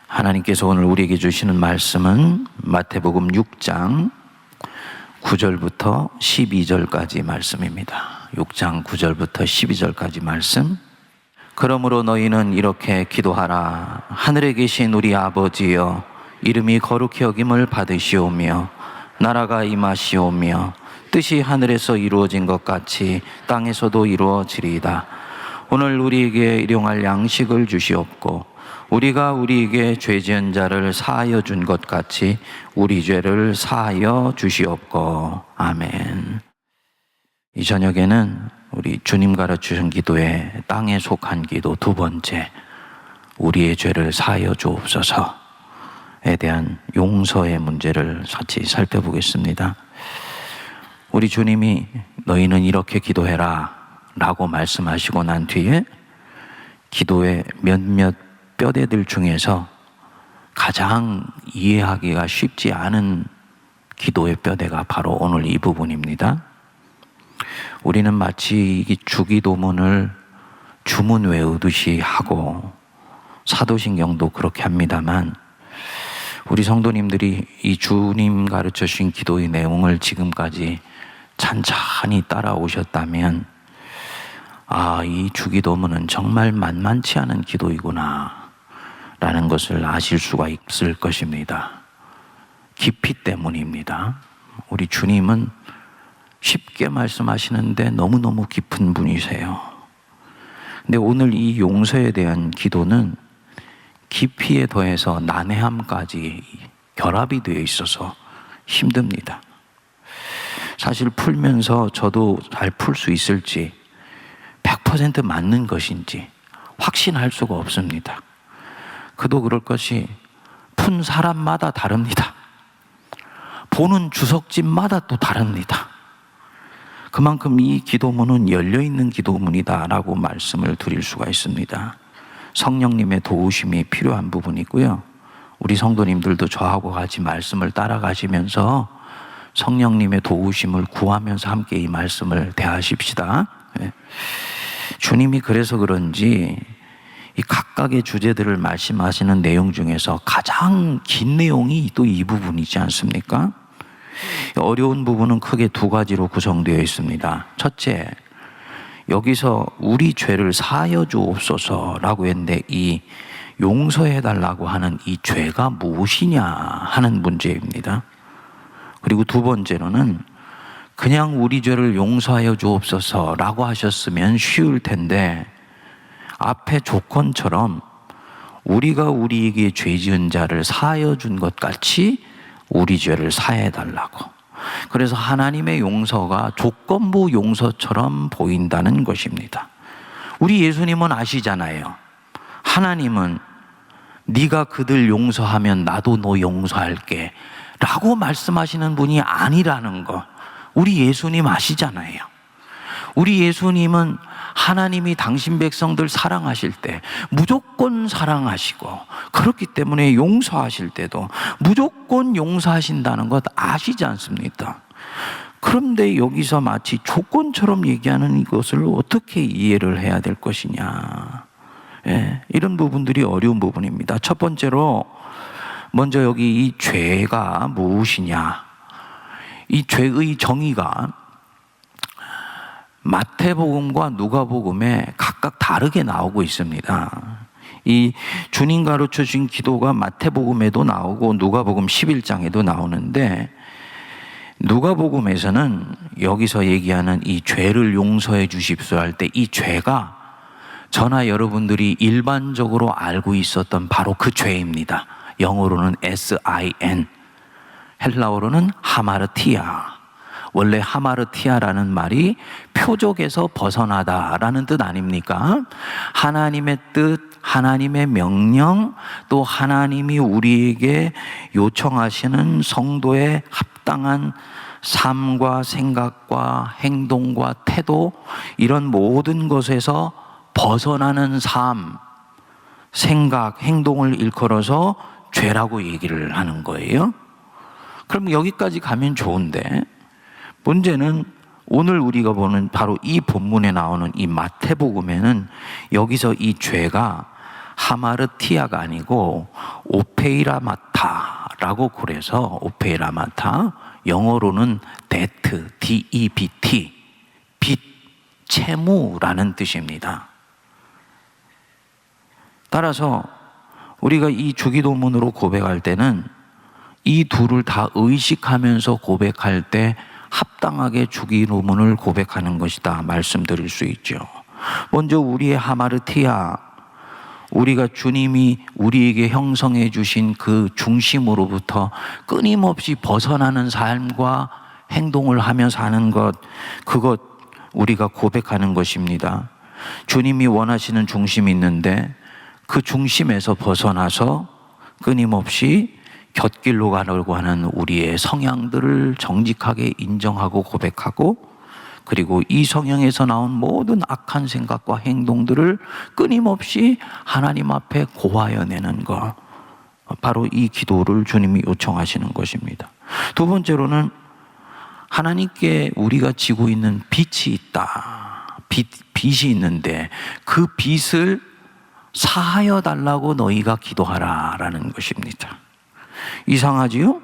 하나님께서 오늘 우리에게 주시는 말씀은 마태복음 6장 9절부터 12절까지 말씀입니다. 6장 9절부터 12절까지 말씀. 그러므로 너희는 이렇게 기도하라. 하늘에 계신 우리 아버지여, 이름이 거룩히 여김을 받으시오며 나라가 임하시오며 뜻이 하늘에서 이루어진 것 같이 땅에서도 이루어지리이다. 오늘 우리에게 일용할 양식을 주시옵고 우리가 우리에게 죄 지은 자를 사하여 준 것 같이 우리 죄를 사하여 주시옵고. 아멘. 이 저녁에는 우리 주님 가르치신 기도의 땅에 속한 기도 두 번째, 우리의 죄를 사하여 주옵소서에 대한 용서의 문제를 같이 살펴보겠습니다. 우리 주님이 너희는 이렇게 기도해라 라고 말씀하시고 난 뒤에 기도의 몇몇 뼈대들 중에서 가장 이해하기가 쉽지 않은 기도의 뼈대가 바로 오늘 이 부분입니다. 우리는 마치 이 주기도문을 주문 외우듯이 하고 사도신경도 그렇게 합니다만, 우리 성도님들이 이 주님 가르쳐 주신 기도의 내용을 지금까지 찬찬히 따라오셨다면, 이 주기도문은 정말 만만치 않은 기도이구나 라는 것을 아실 수가 있을 것입니다. 깊이 때문입니다. 우리 주님은 쉽게 말씀하시는데 너무너무 깊은 분이세요. 근데 오늘 이 용서에 대한 기도는 깊이에 더해서 난해함까지 결합이 되어 있어서 힘듭니다. 사실 풀면서 저도 잘 풀 수 있을지 100% 맞는 것인지 확신할 수가 없습니다. 그도 그럴 것이 푼 사람마다 다릅니다. 보는 주석집마다 또 다릅니다. 그만큼 이 기도문은 열려있는 기도문이다라고 말씀을 드릴 수가 있습니다. 성령님의 도우심이 필요한 부분이고요. 우리 성도님들도 저하고 같이 말씀을 따라가시면서 성령님의 도우심을 구하면서 함께 이 말씀을 대하십시다. 주님이 그래서 그런지 이 각각의 주제들을 말씀하시는 내용 중에서 가장 긴 내용이 또 이 부분이지 않습니까? 어려운 부분은 크게 두 가지로 구성되어 있습니다. 첫째, 여기서 우리 죄를 사하여 주옵소서라고 했는데 이 용서해달라고 하는 이 죄가 무엇이냐 하는 문제입니다. 그리고 두 번째로는 그냥 우리 죄를 용서하여 주옵소서라고 하셨으면 쉬울 텐데, 앞에 조건처럼 우리가 우리에게 죄 지은 자를 사하여 준 것 같이 우리 죄를 사해달라고. 그래서 하나님의 용서가 조건부 용서처럼 보인다는 것입니다. 우리 예수님은 아시잖아요. 하나님은 네가 그들 용서하면 나도 너 용서할게 라고 말씀하시는 분이 아니라는 거 우리 예수님 아시잖아요. 우리 예수님은 하나님이 당신 백성들 사랑하실 때 무조건 사랑하시고, 그렇기 때문에 용서하실 때도 무조건 용서하신다는 것 아시지 않습니까? 그런데 여기서 마치 조건처럼 얘기하는 이것을 어떻게 이해를 해야 될 것이냐, 이런 부분들이 어려운 부분입니다. 첫 번째로 먼저 여기 이 죄가 무엇이냐, 이 죄의 정의가 마태복음과 누가복음에 각각 다르게 나오고 있습니다. 이 주님 가르쳐 주신 기도가 마태복음에도 나오고 누가복음 11장에도 나오는데, 누가복음에서는 여기서 얘기하는 이 죄를 용서해 주십시오 할 때 이 죄가 저나 여러분들이 일반적으로 알고 있었던 바로 그 죄입니다. 영어로는 S-I-N, 헬라어로는 하마르티아. 원래 하마르티아라는 말이 표적에서 벗어나다라는 뜻 아닙니까? 하나님의 뜻, 하나님의 명령, 또 하나님이 우리에게 요청하시는 성도의 합당한 삶과 생각과 행동과 태도, 이런 모든 것에서 벗어나는 삶, 생각, 행동을 일컬어서 죄라고 얘기를 하는 거예요. 그럼 여기까지 가면 좋은데, 문제는 오늘 우리가 보는 바로 이 본문에 나오는 이 마태복음에는 여기서 이 죄가 하마르티아가 아니고 오페이라마타라고 그래서 오페이라마타, 영어로는 데트, DEBT, 빚, 채무라는 뜻입니다. 따라서 우리가 이 주기도문으로 고백할 때는 이 둘을 다 의식하면서 고백할 때 합당하게 주기도문을 고백하는 것이다 말씀드릴 수 있죠. 먼저 우리의 하마르티아, 우리가 주님이 우리에게 형성해 주신 그 중심으로부터 끊임없이 벗어나는 삶과 행동을 하며 사는 것, 그것 우리가 고백하는 것입니다. 주님이 원하시는 중심이 있는데 그 중심에서 벗어나서 끊임없이 곁길로 가려고 하는 우리의 성향들을 정직하게 인정하고 고백하고, 그리고 이 성향에서 나온 모든 악한 생각과 행동들을 끊임없이 하나님 앞에 고하여내는 것, 바로 이 기도를 주님이 요청하시는 것입니다. 두 번째로는 하나님께 우리가 지고 있는 빚이 있다. 빚이 있는데 그 빚을 사하여 달라고 너희가 기도하라라는 것입니다. 이상하지요?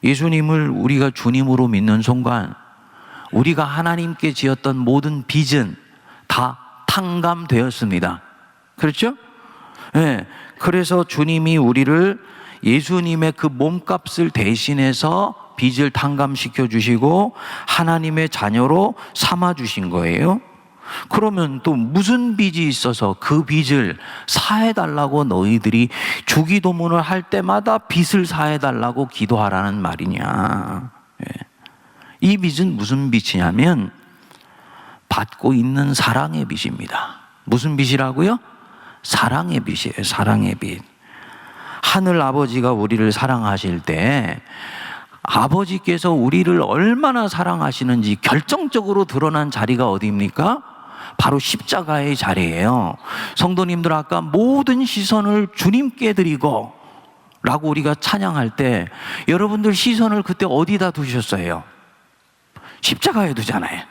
예수님을 우리가 주님으로 믿는 순간 우리가 하나님께 지었던 모든 빚은 다 탕감되었습니다. 그렇죠? 네. 그래서 주님이 우리를 예수님의 그 몸값을 대신해서 빚을 탕감시켜 주시고 하나님의 자녀로 삼아 주신 거예요. 그러면 또 무슨 빚이 있어서 그 빚을 사해달라고 너희들이 주기도문을 할 때마다 빚을 사해달라고 기도하라는 말이냐. 이 빚은 무슨 빚이냐면 받고 있는 사랑의 빚입니다. 무슨 빚이라고요? 사랑의 빚이에요. 사랑의 빚. 하늘 아버지가 우리를 사랑하실 때 아버지께서 우리를 얼마나 사랑하시는지 결정적으로 드러난 자리가 어디입니까? 바로 십자가의 자리예요. 성도님들, 아까 모든 시선을 주님께 드리고 라고 우리가 찬양할 때 여러분들 시선을 그때 어디다 두셨어요? 십자가에 두잖아요.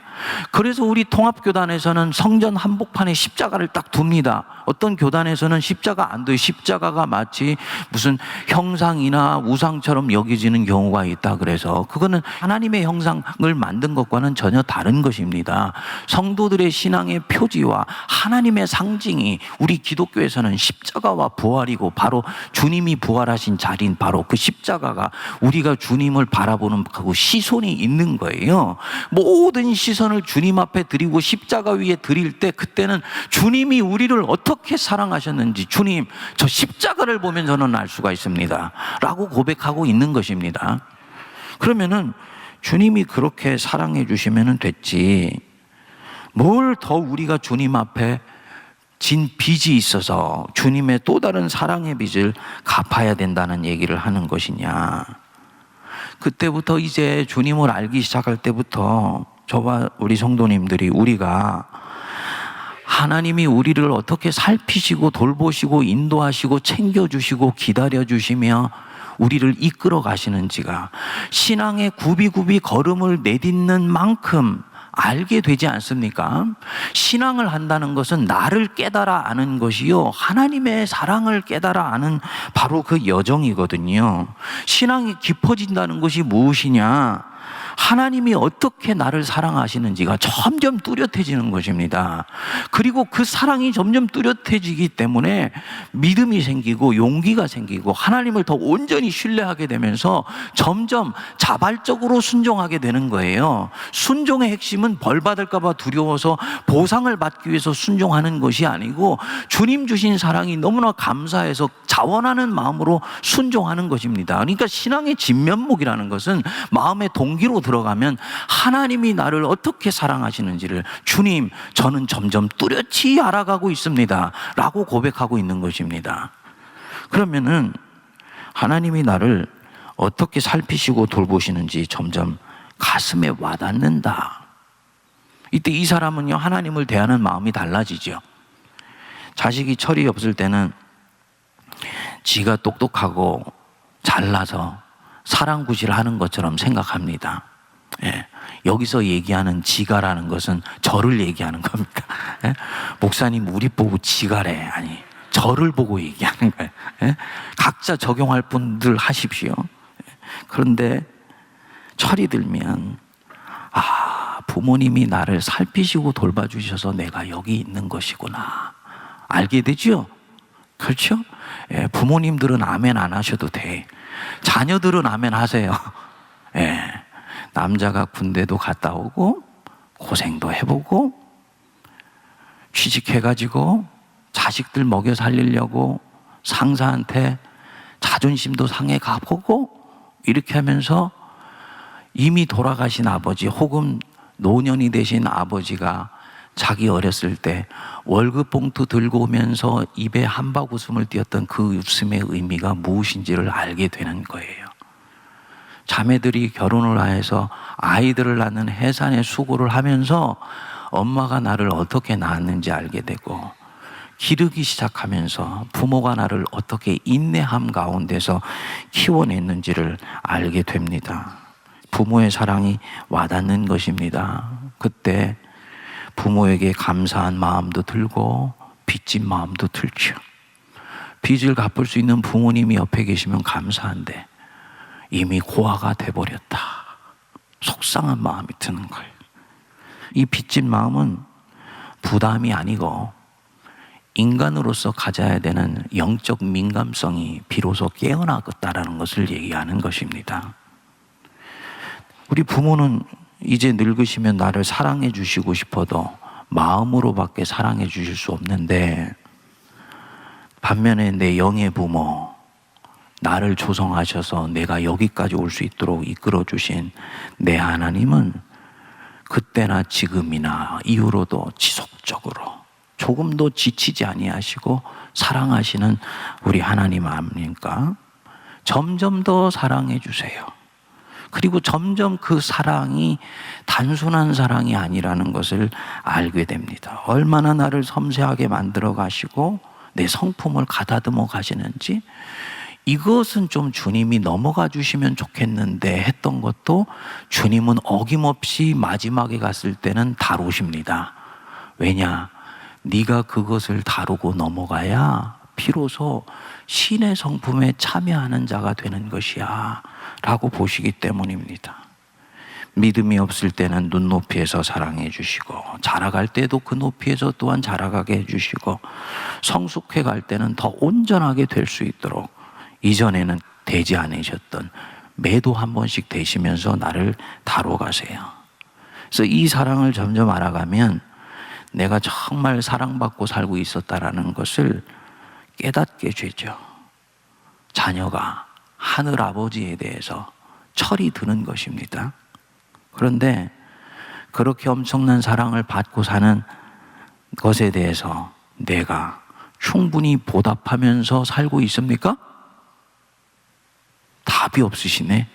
그래서 우리 통합교단에서는 성전 한복판에 십자가를 딱 둡니다. 어떤 교단에서는 십자가 안 둬요. 십자가가 마치 무슨 형상이나 우상처럼 여겨지는 경우가 있다. 그래서 그거는 하나님의 형상을 만든 것과는 전혀 다른 것입니다. 성도들의 신앙의 표지와 하나님의 상징이 우리 기독교에서는 십자가와 부활이고, 바로 주님이 부활하신 자리인 바로 그 십자가가 우리가 주님을 바라보는 그 시선이 있는 거예요. 모든 시선을 주님 앞에 드리고 십자가 위에 드릴 때, 그때는 주님이 우리를 어떻게 사랑하셨는지, 주님 저 십자가를 보면 저는 알 수가 있습니다 라고 고백하고 있는 것입니다. 그러면은 주님이 그렇게 사랑해 주시면 됐지, 뭘 더 우리가 주님 앞에 진 빚이 있어서 주님의 또 다른 사랑의 빚을 갚아야 된다는 얘기를 하는 것이냐. 그때부터 이제 주님을 알기 시작할 때부터 저와 우리 성도님들이, 우리가 하나님이 우리를 어떻게 살피시고 돌보시고 인도하시고 챙겨주시고 기다려주시며 우리를 이끌어 가시는지가 신앙의 굽이굽이 걸음을 내딛는 만큼 알게 되지 않습니까? 신앙을 한다는 것은 나를 깨달아 아는 것이요, 하나님의 사랑을 깨달아 아는 바로 그 여정이거든요. 신앙이 깊어진다는 것이 무엇이냐? 하나님이 어떻게 나를 사랑하시는지가 점점 뚜렷해지는 것입니다. 그리고 그 사랑이 점점 뚜렷해지기 때문에 믿음이 생기고 용기가 생기고 하나님을 더 온전히 신뢰하게 되면서 점점 자발적으로 순종하게 되는 거예요. 순종의 핵심은 벌 받을까 봐 두려워서 보상을 받기 위해서 순종하는 것이 아니고, 주님 주신 사랑이 너무나 감사해서 자원하는 마음으로 순종하는 것입니다. 그러니까 신앙의 진면목이라는 것은 마음의 동기로 들어가면 하나님이 나를 어떻게 사랑하시는지를, 주님 저는 점점 뚜렷이 알아가고 있습니다 라고 고백하고 있는 것입니다. 그러면은 하나님이 나를 어떻게 살피시고 돌보시는지 점점 가슴에 와닿는다. 이때 이 사람은요, 하나님을 대하는 마음이 달라지죠. 자식이 철이 없을 때는 지가 똑똑하고 잘나서 사랑구실을 하는 것처럼 생각합니다. 예. 여기서 얘기하는 지가라는 것은 저를 얘기하는 겁니다. 예? 목사님 우리 보고 지가래. 아니, 저를 보고 얘기하는 거예요. 예? 각자 적용할 분들 하십시오. 그런데 철이 들면 부모님이 나를 살피시고 돌봐주셔서 내가 여기 있는 것이구나 알게 되죠. 그렇죠? 예, 부모님들은 아멘 안 하셔도 돼. 자녀들은 아멘 하세요. 예, 남자가 군대도 갔다 오고 고생도 해보고 취직해가지고 자식들 먹여 살리려고 상사한테 자존심도 상해 가보고 이렇게 하면서 이미 돌아가신 아버지 혹은 노년이 되신 아버지가 자기 어렸을 때 월급 봉투 들고 오면서 입에 한박 웃음을 띄었던 그 웃음의 의미가 무엇인지를 알게 되는 거예요. 자매들이 결혼을 해서 아이들을 낳는 해산의 수고를 하면서 엄마가 나를 어떻게 낳았는지 알게 되고, 기르기 시작하면서 부모가 나를 어떻게 인내함 가운데서 키워냈는지를 알게 됩니다. 부모의 사랑이 와닿는 것입니다. 그때 부모에게 감사한 마음도 들고 빚진 마음도 들죠. 빚을 갚을 수 있는 부모님이 옆에 계시면 감사한데 이미 고아가 돼버렸다. 속상한 마음이 드는 거예요. 이 빚진 마음은 부담이 아니고 인간으로서 가져야 되는 영적 민감성이 비로소 깨어나겠다라는 것을 얘기하는 것입니다. 우리 부모는 이제 늙으시면 나를 사랑해 주시고 싶어도 마음으로밖에 사랑해 주실 수 없는데, 반면에 내 영의 부모, 나를 조성하셔서 내가 여기까지 올 수 있도록 이끌어 주신 내 하나님은 그때나 지금이나 이후로도 지속적으로 조금도 지치지 아니하시고 사랑하시는 우리 하나님 아닙니까? 점점 더 사랑해 주세요. 그리고 점점 그 사랑이 단순한 사랑이 아니라는 것을 알게 됩니다. 얼마나 나를 섬세하게 만들어 가시고 내 성품을 가다듬어 가시는지, 이것은 좀 주님이 넘어가 주시면 좋겠는데 했던 것도 주님은 어김없이 마지막에 갔을 때는 다루십니다. 왜냐? 네가 그것을 다루고 넘어가야 비로소 신의 성품에 참여하는 자가 되는 것이야 라고 보시기 때문입니다. 믿음이 없을 때는 눈높이에서 사랑해 주시고, 자라갈 때도 그 높이에서 또한 자라가게 해주시고, 성숙해 갈 때는 더 온전하게 될 수 있도록 이전에는 되지 않으셨던 매도 한 번씩 되시면서 나를 다뤄가세요. 그래서 이 사랑을 점점 알아가면 내가 정말 사랑받고 살고 있었다라는 것을 깨닫게 되죠. 자녀가 하늘 아버지에 대해서 철이 드는 것입니다. 그런데 그렇게 엄청난 사랑을 받고 사는 것에 대해서 내가 충분히 보답하면서 살고 있습니까? 답이 없으시네.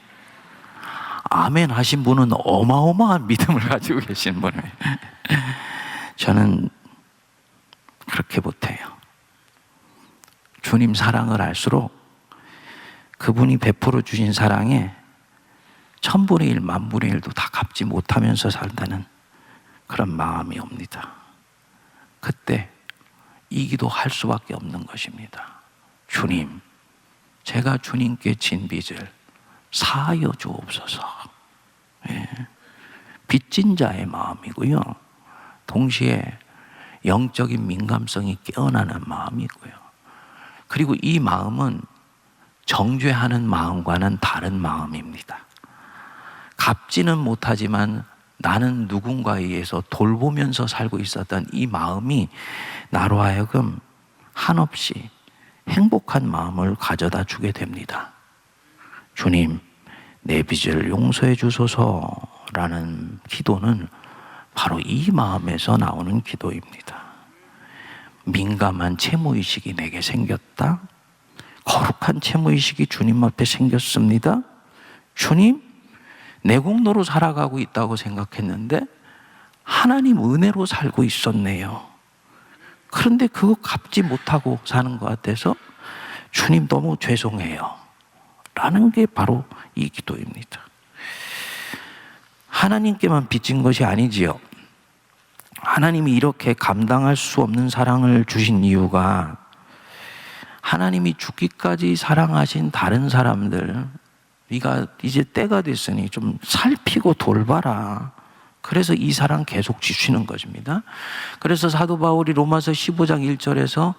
아멘 하신 분은 어마어마한 믿음을 가지고 계신 분이에요. 저는 그렇게 못해요. 주님 사랑을 알수록 그분이 베풀어 주신 사랑에 1000분의 1, 10,000분의 1도 다 갚지 못하면서 살다는 그런 마음이 옵니다. 그때 이 기도 할 수밖에 없는 것입니다. 주님, 제가 주님께 진 빚을 사하여 주옵소서. 예. 빚진 자의 마음이고요, 동시에 영적인 민감성이 깨어나는 마음이고요, 그리고 이 마음은 정죄하는 마음과는 다른 마음입니다. 갚지는 못하지만 나는 누군가에 의해서 돌보면서 살고 있었던 이 마음이 나로 하여금 한없이 행복한 마음을 가져다 주게 됩니다. 주님, 내 빚을 용서해 주소서라는 기도는 바로 이 마음에서 나오는 기도입니다. 민감한 채무의식이 내게 생겼다. 거룩한 채무의식이 주님 앞에 생겼습니다. 주님, 내 공로로 살아가고 있다고 생각했는데 하나님 은혜로 살고 있었네요. 그런데 그거 갚지 못하고 사는 것 같아서 주님 너무 죄송해요 라는 게 바로 이 기도입니다. 하나님께만 빚진 것이 아니지요. 하나님이 이렇게 감당할 수 없는 사랑을 주신 이유가 하나님이 죽기까지 사랑하신 다른 사람들, 네가 이제 때가 됐으니 좀 살피고 돌봐라. 그래서 이 사랑 계속 주시는 것입니다. 그래서 사도 바울이 로마서 15장 1절에서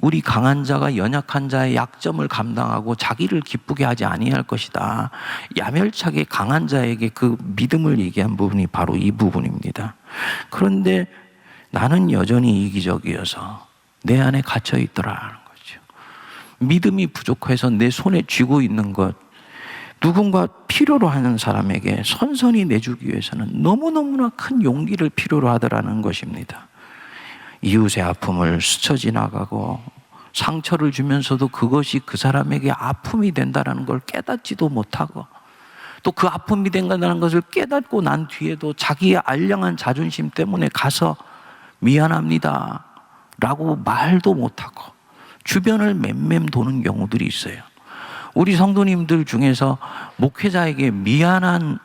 우리 강한 자가 연약한 자의 약점을 감당하고 자기를 기쁘게 하지 아니할 것이다. 야멸차게 강한 자에게 그 믿음을 얘기한 부분이 바로 이 부분입니다. 그런데 나는 여전히 이기적이어서 내 안에 갇혀 있더라는 거죠. 믿음이 부족해서 내 손에 쥐고 있는 것, 누군가 필요로 하는 사람에게 선선히 내주기 위해서는 너무너무나 큰 용기를 필요로 하더라는 것입니다. 이웃의 아픔을 스쳐 지나가고 상처를 주면서도 그것이 그 사람에게 아픔이 된다는 걸 깨닫지도 못하고, 또 그 아픔이 된다는 것을 깨닫고 난 뒤에도 자기의 알량한 자존심 때문에 가서 미안합니다 라고 말도 못하고 주변을 맴맴 도는 경우들이 있어요. 우리 성도님들 중에서 목회자에게 미안한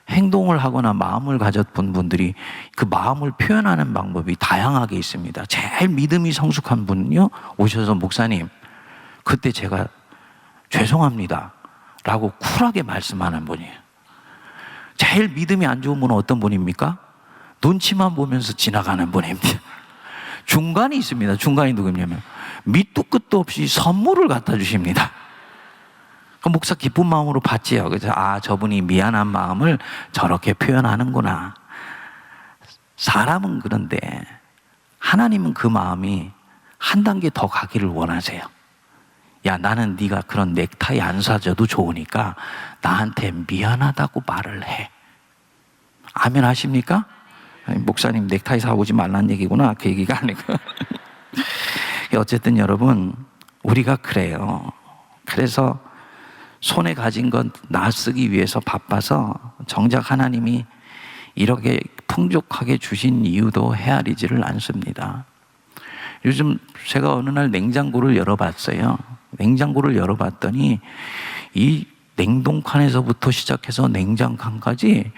행동을 하거나 마음을 가졌던 분들이 그 마음을 표현하는 방법이 다양하게 있습니다. 제일 믿음이 성숙한 분은요, 오셔서 목사님, 그때 제가 죄송합니다 라고 쿨하게 말씀하는 분이에요. 제일 믿음이 안 좋은 분은 어떤 분입니까? 눈치만 보면서 지나가는 분입니다. 중간이 있습니다. 중간이 누구냐면 밑도 끝도 없이 선물을 갖다 주십니다. 목사 기쁜 마음으로 받지요. 그래서 저분이 미안한 마음을 저렇게 표현하는구나. 사람은 그런데 하나님은 그 마음이 한 단계 더 가기를 원하세요. 야, 나는 네가 그런 넥타이 안 사줘도 좋으니까 나한테 미안하다고 말을 해. 아멘 하십니까? 목사님 넥타이 사오지 말란 얘기구나. 그 얘기가 아니고. 어쨌든 여러분, 우리가 그래요. 그래서 손에 가진 건 나 쓰기 위해서 바빠서 정작 하나님이 이렇게 풍족하게 주신 이유도 헤아리지를 않습니다. 요즘 제가 어느 날 냉장고를 열어봤어요. 냉장고를 열어봤더니 이 냉동칸에서부터 시작해서 냉장칸까지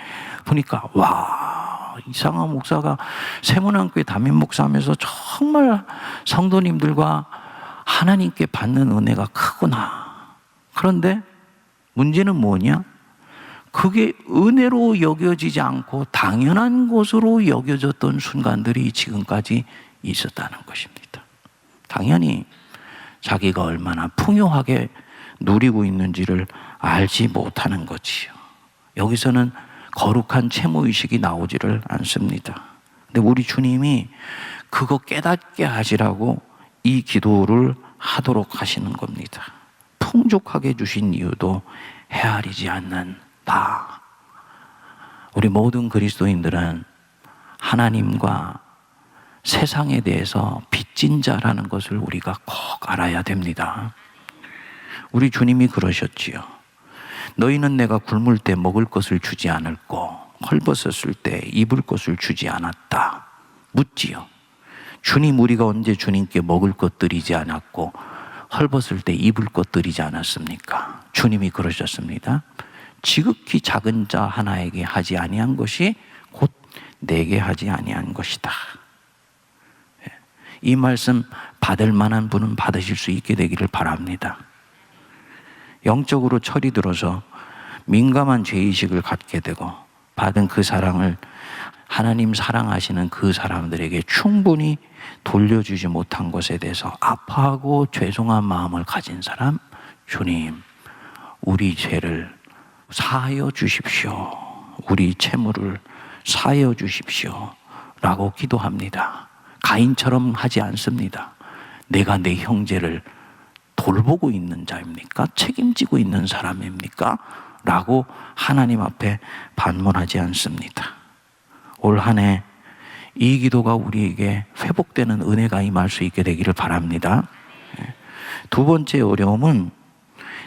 보니까 와, 이상한 목사가 세문안교회 담임 목사하면서 정말 성도님들과 하나님께 받는 은혜가 크구나. 그런데 문제는 뭐냐? 그게 은혜로 여겨지지 않고 당연한 것으로 여겨졌던 순간들이 지금까지 있었다는 것입니다. 당연히 자기가 얼마나 풍요하게 누리고 있는지를 알지 못하는 거지요. 여기서는 거룩한 채무의식이 나오지를 않습니다. 근데 우리 주님이 그거 깨닫게 하시라고 이 기도를 하도록 하시는 겁니다. 풍족하게 주신 이유도 헤아리지 않는 나. 우리 모든 그리스도인들은 하나님과 세상에 대해서 빚진 자라는 것을 우리가 꼭 알아야 됩니다. 우리 주님이 그러셨지요. 너희는 내가 굶을 때 먹을 것을 주지 않을고 헐벗었을 때 입을 것을 주지 않았다. 묻지요. 주님, 우리가 언제 주님께 먹을 것 드리지 않았고 헐벗을 때 입을 것 드리지 않았습니까? 주님이 그러셨습니다. 지극히 작은 자 하나에게 하지 아니한 것이 곧 내게 하지 아니한 것이다. 이 말씀 받을 만한 분은 받으실 수 있게 되기를 바랍니다. 영적으로 철이 들어서 민감한 죄의식을 갖게 되고 받은 그 사랑을 하나님 사랑하시는 그 사람들에게 충분히 돌려주지 못한 것에 대해서 아파하고 죄송한 마음을 가진 사람, 주님, 우리 죄를 사하여 주십시오. 우리 채무를 사하여 주십시오. 라고 기도합니다. 가인처럼 하지 않습니다. 내가 내 형제를 돌보고 있는 자입니까? 책임지고 있는 사람입니까? 라고 하나님 앞에 반문하지 않습니다. 올 한 해 이 기도가 우리에게 회복되는 은혜가 임할 수 있게 되기를 바랍니다. 두 번째 어려움은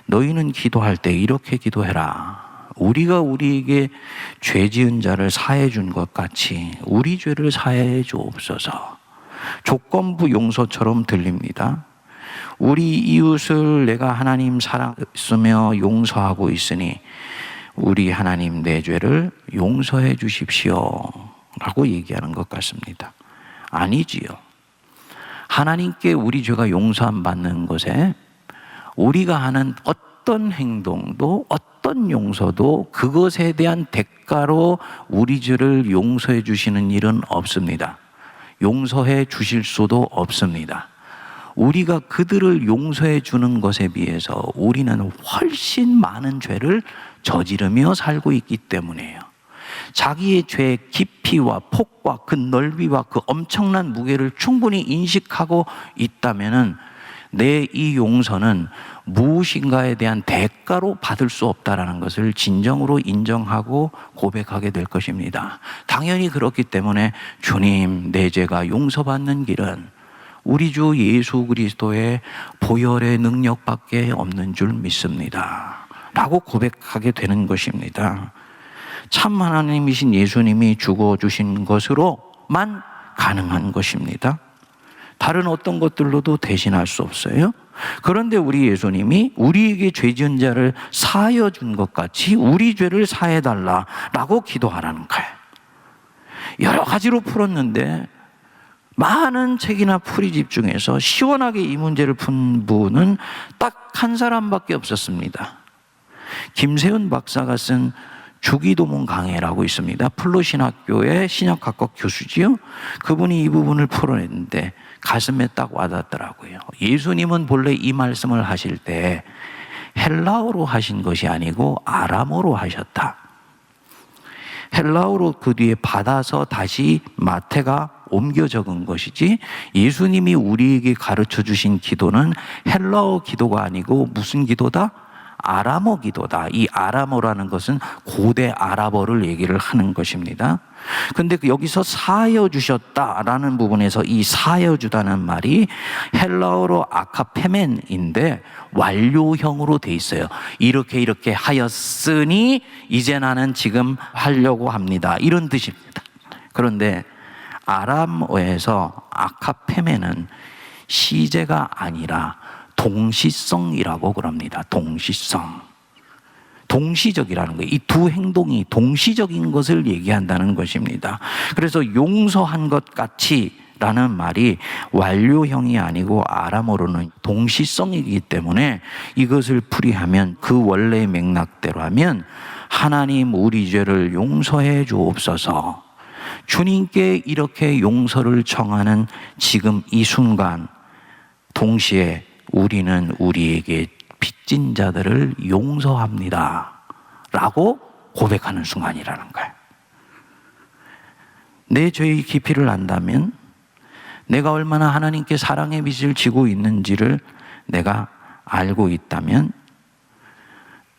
너희는 기도할 때 이렇게 기도해라. 우리가 우리에게 죄 지은 자를 사해 준 것 같이 우리 죄를 사해 주옵소서. 조건부 용서처럼 들립니다. 우리 이웃을 내가 하나님 사랑하며 용서하고 있으니 우리 하나님 내 죄를 용서해 주십시오 라고 얘기하는 것 같습니다. 아니지요. 하나님께 우리 죄가 용서함 받는 것에 우리가 하는 어떤 행동도 어떤 용서도 그것에 대한 대가로 우리 죄를 용서해 주시는 일은 없습니다. 용서해 주실 수도 없습니다. 우리가 그들을 용서해 주는 것에 비해서 우리는 훨씬 많은 죄를 저지르며 살고 있기 때문이에요. 자기의 죄의 깊이와 폭과 그 넓이와 그 엄청난 무게를 충분히 인식하고 있다면은 내 이 용서는 무엇인가에 대한 대가로 받을 수 없다라는 것을 진정으로 인정하고 고백하게 될 것입니다. 당연히 그렇기 때문에 주님, 내 죄가 용서받는 길은 우리 주 예수 그리스도의 보혈의 능력밖에 없는 줄 믿습니다 라고 고백하게 되는 것입니다. 참 하나님이신 예수님이 죽어주신 것으로만 가능한 것입니다. 다른 어떤 것들로도 대신할 수 없어요. 그런데 우리 예수님이 우리에게 죄 지은 자를 사하여 준 것 같이 우리 죄를 사해달라라고 기도하라는 거예요. 여러 가지로 풀었는데 많은 책이나 풀이집 중에서 시원하게 이 문제를 푼 분은 딱 한 사람밖에 없었습니다. 김세훈 박사가 쓴 주기도문 강해라고 있습니다. 플로신학교의 신약학과 교수지요. 그분이 이 부분을 풀어냈는데 가슴에 딱 와닿더라고요. 예수님은 본래 이 말씀을 하실 때 헬라어로 하신 것이 아니고 아람어로 하셨다. 헬라어로 그 뒤에 받아서 다시 마태가 옮겨 적은 것이지, 예수님이 우리에게 가르쳐 주신 기도는 헬라어 기도가 아니고 무슨 기도다? 아람어 기도다. 이 아람어라는 것은 고대 아랍어를 얘기를 하는 것입니다. 근데 여기서 사하여 주셨다라는 부분에서 이 사하여 주다는 말이 헬라어로 아카페멘인데 완료형으로 돼 있어요. 이렇게 하였으니 이제 나는 지금 하려고 합니다, 이런 뜻입니다. 그런데 아람어에서 아카페멘은 시제가 아니라 동시성이라고 그럽니다. 동시성. 동시적이라는 거예요. 이 두 행동이 동시적인 것을 얘기한다는 것입니다. 그래서 용서한 것 같이 라는 말이 완료형이 아니고 아람어로는 동시성이기 때문에 이것을 풀이하면 그 원래의 맥락대로 하면 하나님 우리 죄를 용서해 주옵소서. 주님께 이렇게 용서를 청하는 지금 이 순간 동시에 우리는 우리에게 빚진 자들을 용서합니다 라고 고백하는 순간이라는 거예요. 내 죄의 깊이를 안다면, 내가 얼마나 하나님께 사랑의 빚을 지고 있는지를 내가 알고 있다면,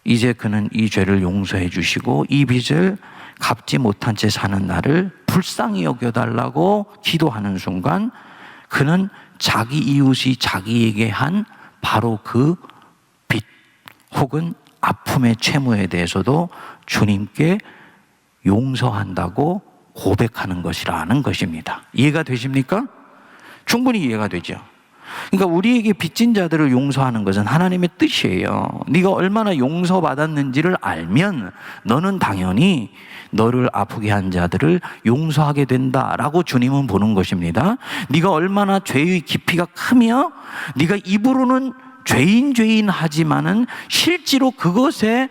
이제 그는 이 죄를 용서해 주시고 이 빚을 갚지 못한 채 사는 나를 불쌍히 여겨달라고 기도하는 순간, 그는 자기 이웃이 자기에게 한 바로 그 빚 혹은 아픔의 채무에 대해서도 주님께 용서한다고 고백하는 것이라는 것입니다. 이해가 되십니까? 충분히 이해가 되죠. 그러니까 우리에게 빚진 자들을 용서하는 것은 하나님의 뜻이에요. 네가 얼마나 용서받았는지를 알면 너는 당연히 너를 아프게 한 자들을 용서하게 된다라고 주님은 보는 것입니다. 네가 얼마나 죄의 깊이가 크며 네가 입으로는 죄인 하지만은 실제로 그것에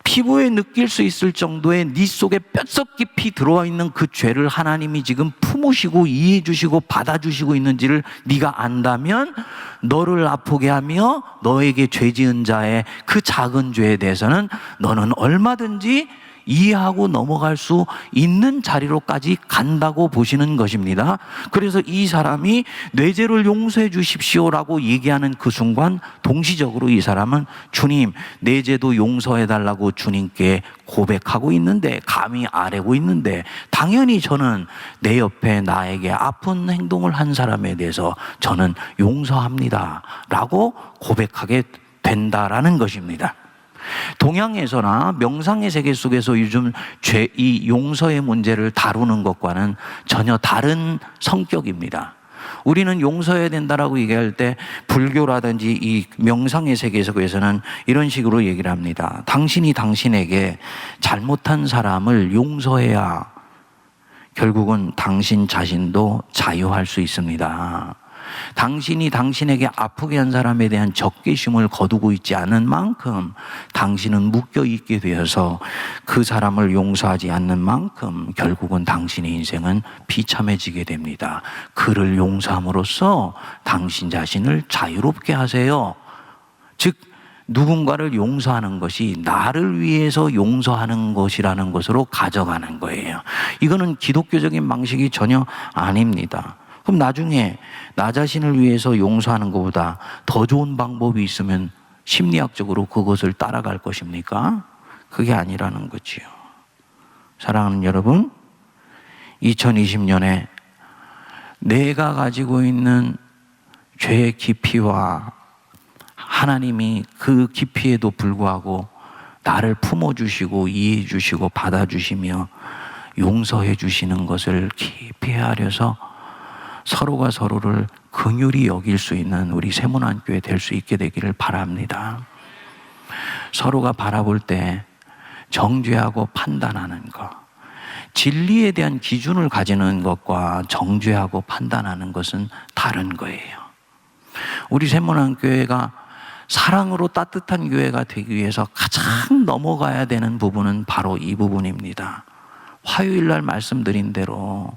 피부에 느낄 수 있을 정도의 네 속에 뼛속 깊이 들어와 있는 그 죄를 하나님이 지금 품으시고 이해해 주시고 받아주시고 있는지를 네가 안다면, 너를 아프게 하며 너에게 죄 지은 자의 그 작은 죄에 대해서는 너는 얼마든지 이해하고 넘어갈 수 있는 자리로까지 간다고 보시는 것입니다. 그래서 이 사람이 내 죄를 용서해 주십시오라고 얘기하는 그 순간 동시적으로 이 사람은 주님, 내 죄도 용서해 달라고 주님께 고백하고 있는데, 감히 아뢰고 있는데, 당연히 저는 내 옆에 나에게 아픈 행동을 한 사람에 대해서 저는 용서합니다 라고 고백하게 된다라는 것입니다. 동양에서나 명상의 세계 속에서 요즘 이 용서의 문제를 다루는 것과는 전혀 다른 성격입니다. 우리는 용서해야 된다라고 얘기할 때 불교라든지 이 명상의 세계 속에서는 이런 식으로 얘기를 합니다. 당신이 당신에게 잘못한 사람을 용서해야 결국은 당신 자신도 자유할 수 있습니다. 당신이 당신에게 아프게 한 사람에 대한 적개심을 거두고 있지 않은 만큼 당신은 묶여 있게 되어서 그 사람을 용서하지 않는 만큼 결국은 당신의 인생은 비참해지게 됩니다. 그를 용서함으로써 당신 자신을 자유롭게 하세요. 즉 누군가를 용서하는 것이 나를 위해서 용서하는 것이라는 것으로 가져가는 거예요. 이거는 기독교적인 방식이 전혀 아닙니다. 그럼 나중에 나 자신을 위해서 용서하는 것보다 더 좋은 방법이 있으면 심리학적으로 그것을 따라갈 것입니까? 그게 아니라는 거지요. 사랑하는 여러분, 2020년에 내가 가지고 있는 죄의 깊이와 하나님이 그 깊이에도 불구하고 나를 품어주시고 이해해주시고 받아주시며 용서해주시는 것을 깊이 헤아려서 서로가 서로를 긍휼히 여길 수 있는 우리 세문안교회 될 수 있게 되기를 바랍니다. 서로가 바라볼 때 정죄하고 판단하는 것, 진리에 대한 기준을 가지는 것과 정죄하고 판단하는 것은 다른 거예요. 우리 세문안교회가 사랑으로 따뜻한 교회가 되기 위해서 가장 넘어가야 되는 부분은 바로 이 부분입니다. 화요일 날 말씀드린 대로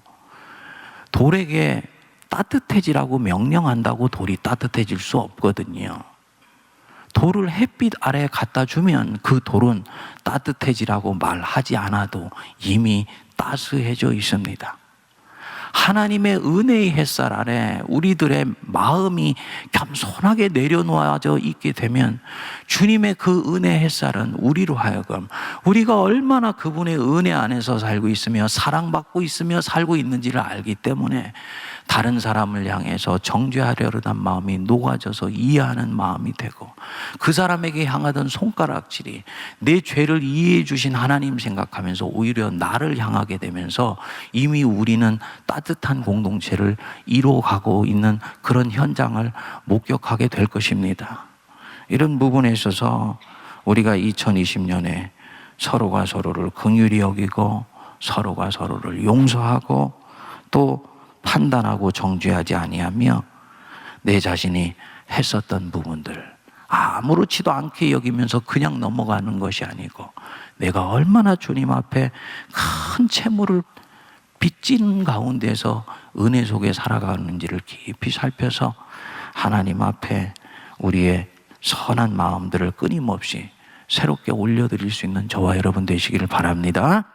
돌에게 따뜻해지라고 명령한다고 돌이 따뜻해질 수 없거든요. 돌을 햇빛 아래에 갖다 주면 그 돌은 따뜻해지라고 말하지 않아도 이미 따스해져 있습니다. 하나님의 은혜의 햇살 아래 우리들의 마음이 겸손하게 내려놓아져 있게 되면 주님의 그 은혜의 햇살은 우리로 하여금 우리가 얼마나 그분의 은혜 안에서 살고 있으며 사랑받고 있으며 살고 있는지를 알기 때문에 다른 사람을 향해서 정죄하려는 마음이 녹아져서 이해하는 마음이 되고 그 사람에게 향하던 손가락질이 내 죄를 이해해 주신 하나님 생각하면서 오히려 나를 향하게 되면서 이미 우리는 따뜻한 공동체를 이루어가고 있는 그런 현장을 목격하게 될 것입니다. 이런 부분에 있어서 우리가 2020년에 서로가 서로를 긍휼히 여기고 서로가 서로를 용서하고 또 판단하고 정죄하지 아니하며 내 자신이 했었던 부분들 아무렇지도 않게 여기면서 그냥 넘어가는 것이 아니고 내가 얼마나 주님 앞에 큰 채무를 빚진 가운데서 은혜 속에 살아가는지를 깊이 살펴서 하나님 앞에 우리의 선한 마음들을 끊임없이 새롭게 올려드릴 수 있는 저와 여러분 되시기를 바랍니다.